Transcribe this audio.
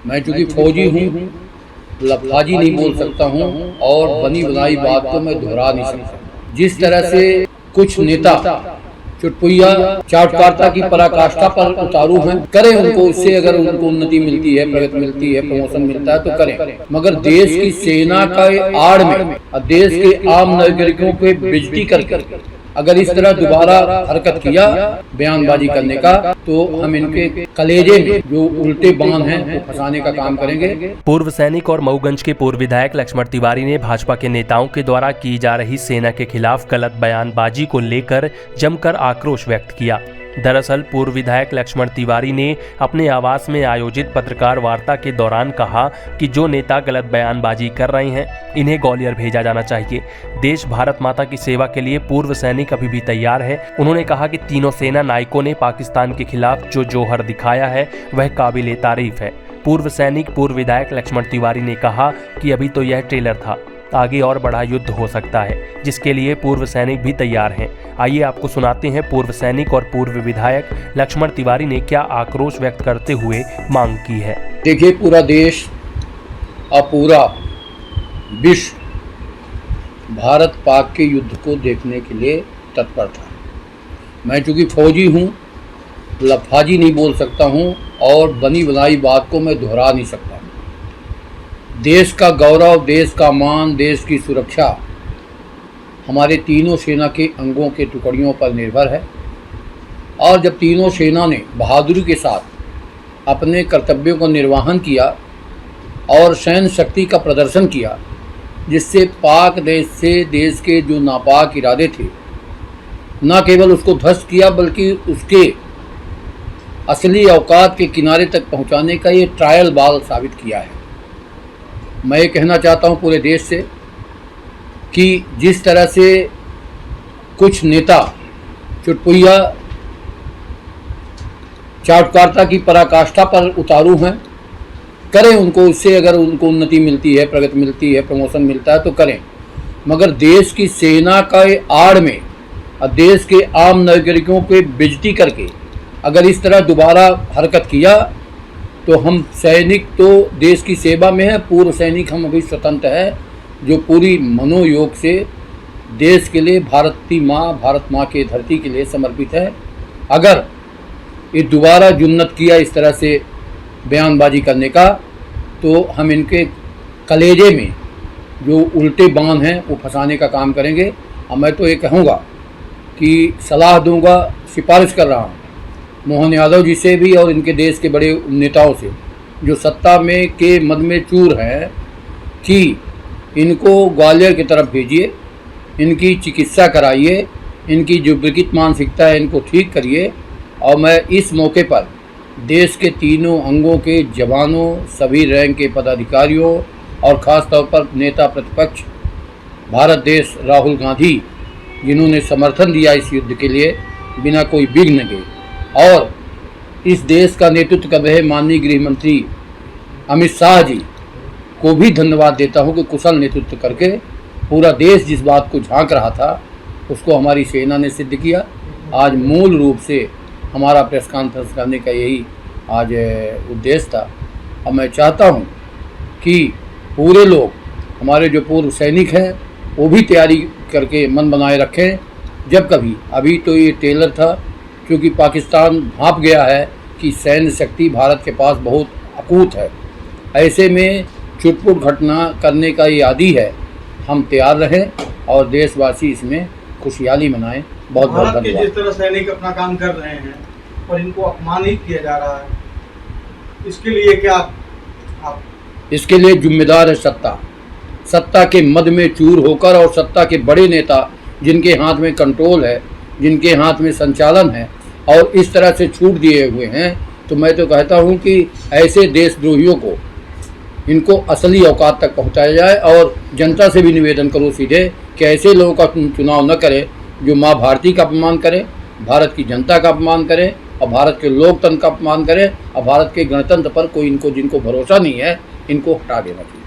मैं चूंकि फौजी हूँ, लफाजी नहीं बोल सकता हूँ और बनी बनाई बात को मैं दोहरा नहीं सकता। जिस तरह से कुछ नेता चुटपुइया चाटुकारिता की पराकाष्ठा पर उतारू हैं, करें उनको, उससे अगर उनको उन्नति मिलती है, प्रगति मिलती है, प्रमोशन मिलता है तो करें, मगर देश की सेना का आड़ में और देश के आम नागरिकों पे बेइज्जती करके अगर इस तरह दोबारा हरकत किया बयानबाजी करने का, तो हम इनके कलेजे में जो उल्टे बांध हैं वो फंसाने का काम करेंगे। पूर्व सैनिक और मऊगंज के पूर्व विधायक लक्ष्मण तिवारी ने भाजपा के नेताओं के द्वारा की जा रही सेना के खिलाफ गलत बयानबाजी को लेकर जमकर आक्रोश व्यक्त किया। दरअसल पूर्व विधायक लक्ष्मण तिवारी ने अपने आवास में आयोजित पत्रकार वार्ता के दौरान कहा कि जो नेता गलत बयानबाजी कर रहे हैं इन्हें ग्वालियर भेजा जाना चाहिए। देश भारत माता की सेवा के लिए पूर्व सैनिक अभी भी तैयार है। उन्होंने कहा कि तीनों सेना नायकों ने पाकिस्तान के खिलाफ जो जौहर दिखाया है वह काबिले तारीफ है। पूर्व सैनिक पूर्व विधायक लक्ष्मण तिवारी ने कहा कि अभी तो यह ट्रेलर था, आगे और बड़ा युद्ध हो सकता है जिसके लिए पूर्व सैनिक भी तैयार हैं। आइए आपको सुनाते हैं पूर्व सैनिक और पूर्व विधायक लक्ष्मण तिवारी ने क्या आक्रोश व्यक्त करते हुए मांग की है। देखिए, पूरा देश और पूरा विश्व भारत पाक के युद्ध को देखने के लिए तत्पर था। मैं चूंकि फौजी हूँ, लफाजी नहीं बोल सकता हूँ और बनी बनाई बात को मैं दोहरा नहीं सकता। देश का गौरव, देश का मान, देश की सुरक्षा हमारे तीनों सेना के अंगों के टुकड़ियों पर निर्भर है। और जब तीनों सेना ने बहादुरी के साथ अपने कर्तव्यों का निर्वहन किया और सैन्य शक्ति का प्रदर्शन किया, जिससे पाक देश से देश के जो नापाक इरादे थे न केवल उसको ध्वस्त किया बल्कि उसके असली औकात के किनारे तक पहुंचाने का ये ट्रायल बाल साबित किया है। मैं ये कहना चाहता हूँ पूरे देश से कि जिस तरह से कुछ नेता चुटपुइया चाटुकारिता की पराकाष्ठा पर उतारू हैं, करें उनको, उससे अगर उनको उन्नति मिलती है, प्रगति मिलती है, प्रमोशन मिलता है तो करें, मगर देश की सेना का आड़ में और देश के आम नागरिकों पे बेइज्जती करके अगर इस तरह दोबारा हरकत किया तो हम सैनिक तो देश की सेवा में है, पूर्व सैनिक हम अभी स्वतंत्र हैं जो पूरी मनोयोग से देश के लिए, भारत माँ के धरती के लिए समर्पित है। अगर ये दोबारा जुन्नत किया इस तरह से बयानबाजी करने का, तो हम इनके कलेजे में जो उल्टे बांध हैं वो फंसाने का काम करेंगे। और मैं तो ये कहूँगा कि सलाह दूंगा, सिफारिश कर रहा हूँ मोहन यादव जी से भी और इनके देश के बड़े नेताओं से जो सत्ता में के मद में चूर हैं कि इनको ग्वालियर की तरफ भेजिए, इनकी चिकित्सा कराइए, इनकी जो विकृत मानसिकता है इनको ठीक करिए। और मैं इस मौके पर देश के तीनों अंगों के जवानों, सभी रैंक के पदाधिकारियों और ख़ास तौर पर नेता प्रतिपक्ष भारत देश राहुल गांधी, जिन्होंने समर्थन दिया इस युद्ध के लिए बिना कोई विघ्न के, और इस देश का नेतृत्व कर रहे माननीय गृह मंत्री अमित शाह जी को भी धन्यवाद देता हूं कि कुशल नेतृत्व करके पूरा देश जिस बात को झांक रहा था उसको हमारी सेना ने सिद्ध किया। आज मूल रूप से हमारा प्रेस कॉन्फ्रेंस करने का यही आज उद्देश्य था। अब मैं चाहता हूं कि पूरे लोग, हमारे जो पूर्व सैनिक हैं वो भी तैयारी करके मन बनाए रखें। जब कभी, अभी तो ये ट्रेलर था क्योंकि पाकिस्तान भांप गया है कि सैन्य शक्ति भारत के पास बहुत अकूत है। ऐसे में चुटपुट घटना करने का ये आदी है। हम तैयार रहें और देशवासी इसमें खुशहाली मनाएं। बहुत बहुत धन्यवाद। जिस तरह सैनिक अपना काम कर रहे हैं और इनको अपमानित किया जा रहा है, इसके लिए क्या आप इसके लिए जिम्मेदार है सत्ता के मद में चूर होकर और सत्ता के बड़े नेता जिनके हाथ में कंट्रोल है, जिनके हाथ में संचालन है और इस तरह से छूट दिए हुए हैं, तो मैं तो कहता हूं कि ऐसे देशद्रोहियों को इनको असली औकात तक पहुंचाया जाए। और जनता से भी निवेदन करो सीधे कि ऐसे लोगों का चुनाव न करें जो माँ भारती का अपमान करें, भारत की जनता का अपमान करें और भारत के लोकतंत्र का अपमान करें और भारत के गणतंत्र पर कोई जिनको भरोसा नहीं है इनको हटा देना चाहिए।